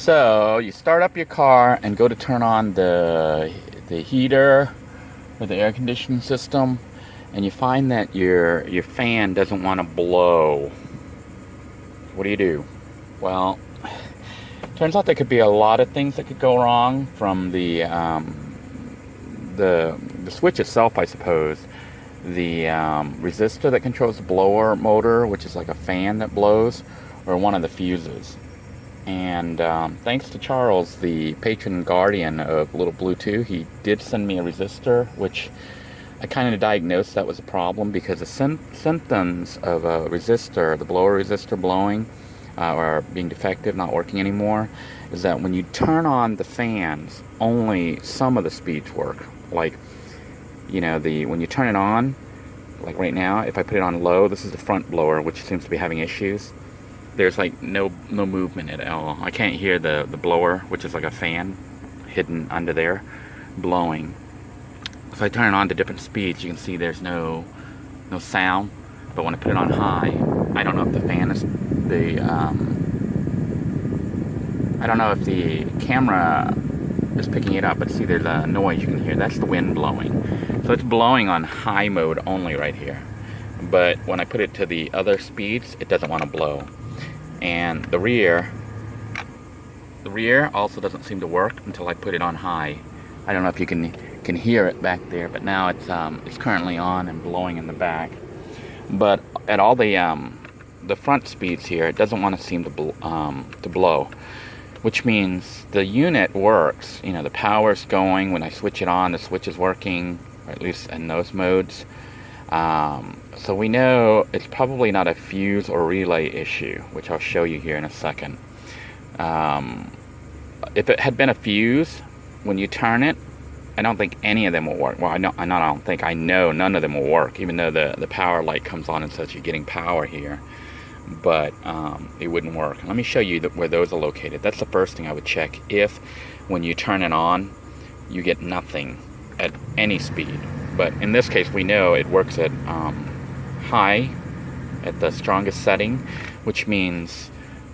So you start up your car and go to turn on the heater or the air conditioning system, and you find that your fan doesn't want to blow. What do? Well, turns out there could be a lot of things that could go wrong, from the switch itself, I suppose, the resistor that controls the blower motor, which is like a fan that blows, or one of the fuses. And thanks to Charles, the patron guardian of Little Blue 2, he did send me a resistor, which I kind of diagnosed that was a problem, because the symptoms of a resistor, the blower resistor blowing or being defective, not working anymore, is that when you turn on the fans, only some of the speeds work. Like, you know, when you turn it on, like right now, if I put it on low, this is the front blower, which seems to be having issues. There's like no movement at all. I can't hear the blower, which is like a fan hidden under there, blowing. If I turn it on to different speeds, you can see there's no sound. But when I put it on high, I don't know if the fan is I don't know if the camera is picking it up, but see, there's a noise you can hear. That's the wind blowing. So it's blowing on high mode only right here. But when I put it to the other speeds, it doesn't want to blow. And the rear also doesn't seem to work until I put it on high. I don't know if you can hear it back there, but now it's currently on and blowing in the back. But at all the front speeds here, it doesn't want to seem to blow, which means the unit works. You know, the power's going. When I switch it on, the switch is working, or at least in those modes. So we know it's probably not a fuse or relay issue, which I'll show you here in a second. If it had been a fuse, when you turn it, I don't think any of them will work. Well, I know none of them will work, even though the power light comes on and says you're getting power here. But it wouldn't work. Let me show you where those are located. That's the first thing I would check. If when you turn it on, you get nothing at any speed. But in this case, we know it works at high, at the strongest setting, which means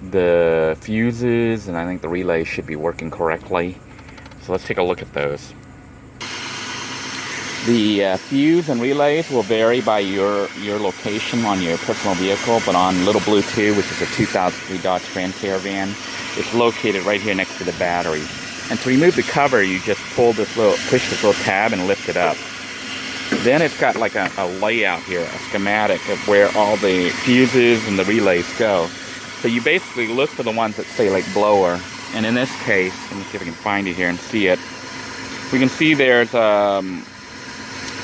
the fuses and I think the relays should be working correctly. So let's take a look at those. The fuse and relays will vary by your location on your personal vehicle, but on Little Blue 2, which is a 2003 Dodge Grand Caravan, it's located right here next to the battery. And to remove the cover, you just push this little tab and lift it up. Then it's got like a layout here, a schematic of where all the fuses and the relays go. So you basically look for the ones that say like blower. And in this case, let me see if I can find it here and see it. We can see there's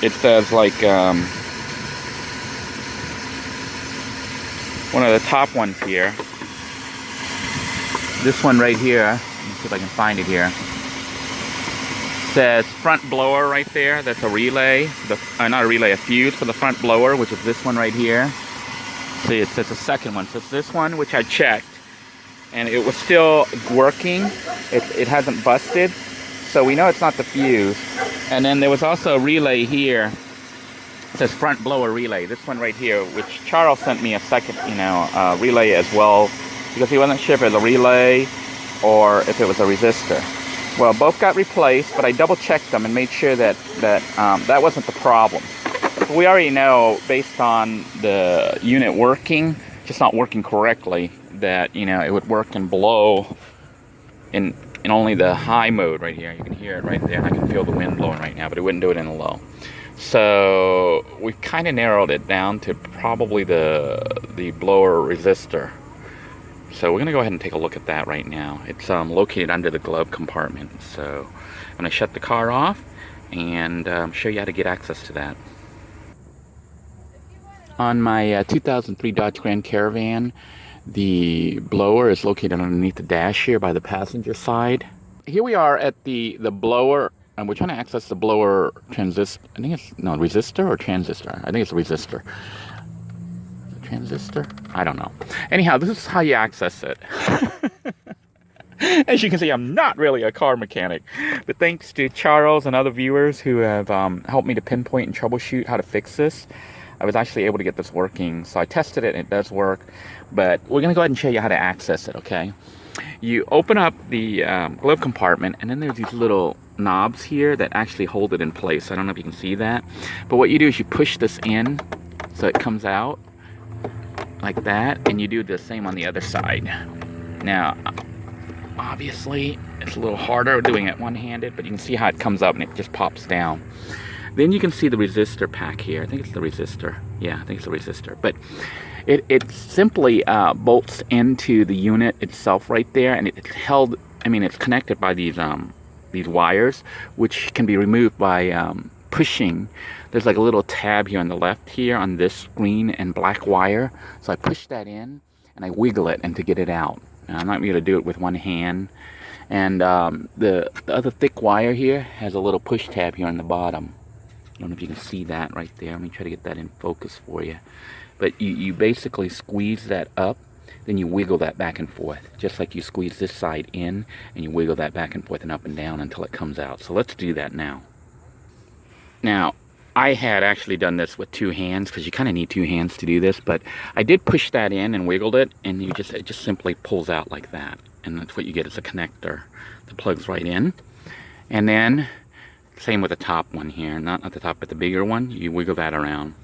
it says like one of the top ones here. This one right here, let me see if I can find it here. Says front blower right there. That's a relay, not a relay, a fuse for the front blower, which is this one right here. See, it says the second one. So it's this one, which I checked, and it was still working. It hasn't busted, so we know it's not the fuse. And then there was also a relay here. It says front blower relay. This one right here, which Charles sent me a second, relay as well, because he wasn't sure if it was a relay or if it was a resistor. Well, both got replaced, but I double-checked them and made sure that that wasn't the problem. We already know, based on the unit working, just not working correctly, that it would work and blow in only the high mode right here. You can hear it right there, and I can feel the wind blowing right now, but it wouldn't do it in the low. So we've kind of narrowed it down to probably the blower resistor. So we're going to go ahead and take a look at that right now. It's located under the glove compartment. So I'm going to shut the car off and show you how to get access to that. On my 2003 Dodge Grand Caravan, the blower is located underneath the dash here by the passenger side. Here we are at the blower, and we're trying to access the blower resistor or transistor. I think it's a resistor. Transistor? I don't know. Anyhow, this is how you access it. As you can see, I'm not really a car mechanic, but thanks to Charles and other viewers who have helped me to pinpoint and troubleshoot how to fix this, I was actually able to get this working. So I tested it and it does work, but we're going to go ahead and show you how to access it, okay? You open up the glove compartment, and then there's these little knobs here that actually hold it in place. I don't know if you can see that, but what you do is you push this in so it comes out like that, and you do the same on the other side. Now, obviously, it's a little harder doing it one-handed, but you can see how it comes up and it just pops down. Then you can see the resistor pack here. I think it's the resistor. Yeah, I think it's the resistor. But it simply bolts into the unit itself right there, and it's held. I mean, it's connected by these wires, which can be removed by pushing. There's like a little tab here on the left here on this green and black wire. So I push that in and I wiggle it and to get it out. Now, I'm not going to do it with one hand. And the other thick wire here has a little push tab here on the bottom. I don't know if you can see that right there. Let me try to get that in focus for you. But you basically squeeze that up, then you wiggle that back and forth, just like you squeeze this side in, and you wiggle that back and forth and up and down until it comes out. So let's do that now. Now, I had actually done this with two hands, because you kind of need two hands to do this, but I did push that in and wiggled it, and it just simply pulls out like that. And that's what you get as a connector that plugs right in. And then, same with the top one here, not at the top, but the bigger one, you wiggle that around.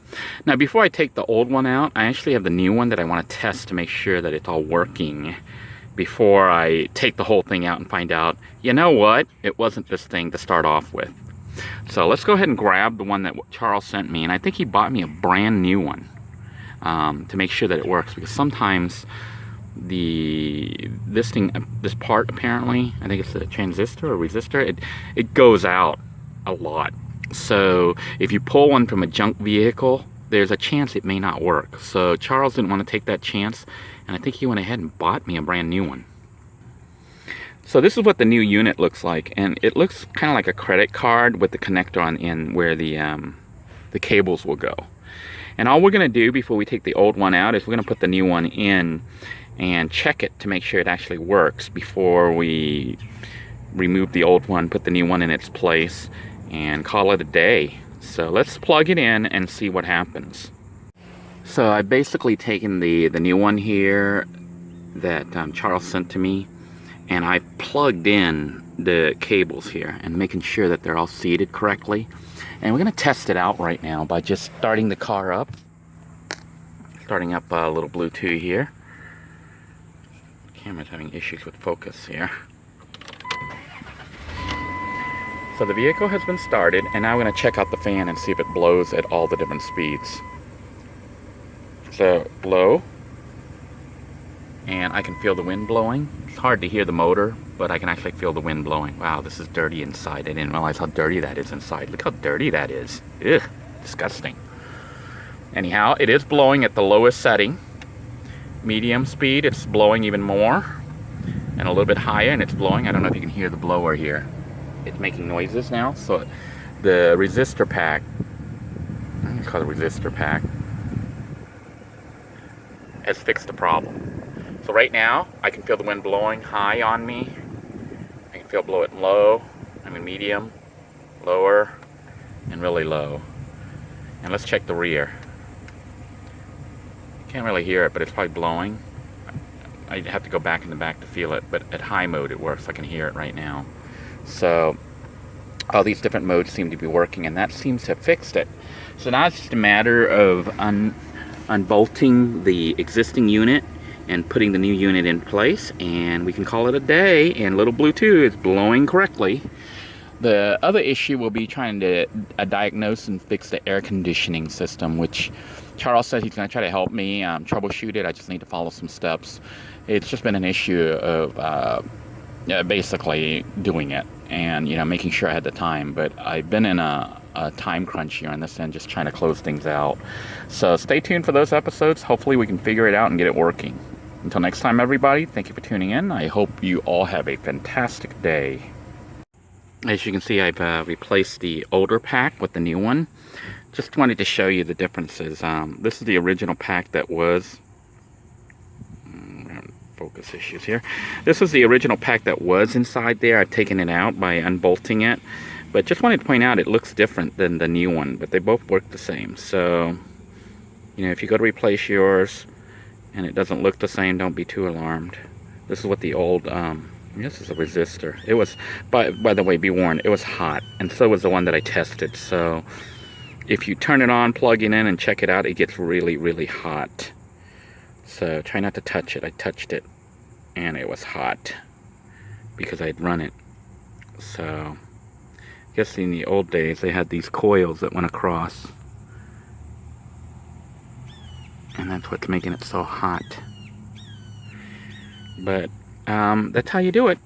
Now, before I take the old one out, I actually have the new one that I want to test to make sure that it's all working before I take the whole thing out and find out, you know what, it wasn't this thing to start off with. So let's go ahead and grab the one that Charles sent me, and I think he bought me a brand new one to make sure that it works, because sometimes this part apparently, I think it's a transistor or resistor, it goes out a lot. So if you pull one from a junk vehicle, there's a chance it may not work. So Charles didn't want to take that chance, and I think he went ahead and bought me a brand new one. So this is what the new unit looks like, and it looks kind of like a credit card with the connector on the end where the cables will go. And all we're going to do before we take the old one out is we're going to put the new one in and check it to make sure it actually works before we remove the old one, put the new one in its place, and call it a day. So let's plug it in and see what happens. So I've basically taken the new one here that Charles sent to me, and I plugged in the cables here and making sure that they're all seated correctly. And we're going to test it out right now by just starting the car up. Starting up a little Bluetooth here. The camera's having issues with focus here. So the vehicle has been started, and now we're going to check out the fan and see if it blows at all the different speeds. So, blow. And I can feel the wind blowing. It's hard to hear the motor, but I can actually feel the wind blowing. Wow, this is dirty inside. I didn't realize how dirty that is inside. Look how dirty that is. Ugh, disgusting. Anyhow, it is blowing at the lowest setting. Medium speed, it's blowing even more. And a little bit higher, and it's blowing. I don't know if you can hear the blower here. It's making noises now. So the resistor pack, I'm going to call it resistor pack, has fixed the problem. So right now, I can feel the wind blowing high on me. I can feel blow it low, medium, lower, and really low. And let's check the rear. Can't really hear it, but it's probably blowing. I'd have to go back in the back to feel it, but at high mode it works. I can hear it right now. So all these different modes seem to be working, and that seems to have fixed it. So now it's just a matter of unbolting the existing unit and putting the new unit in place, and we can call it a day, and little Bluetooth is blowing correctly. The other issue will be trying to diagnose and fix the air conditioning system, which Charles said he's going to try to help me troubleshoot it. I just need to follow some steps. It's just been an issue of basically doing it and making sure I had the time, but I've been in a time crunch here on this end, just trying to close things out. So stay tuned for those episodes. Hopefully we can figure it out and get it working. Until next time, everybody, thank you for tuning in. I hope you all have a fantastic day. As you can see, I've replaced the older pack with the new one. Just wanted to show you the differences. This is the original pack that was... focus issues here. This is the original pack that was inside there. I've taken it out by unbolting it. But just wanted to point out it looks different than the new one, but they both work the same. So, if you go to replace yours and it doesn't look the same, don't be too alarmed. This is what the old, this is a resistor. It was, by the way, be warned, it was hot, and so was the one that I tested. So if you turn it on, plug it in, and check it out, it gets really, really hot. So try not to touch it. I touched it, and it was hot because I'd run it. So I guess in the old days, they had these coils that went across, and that's what's making it so hot. But that's how you do it.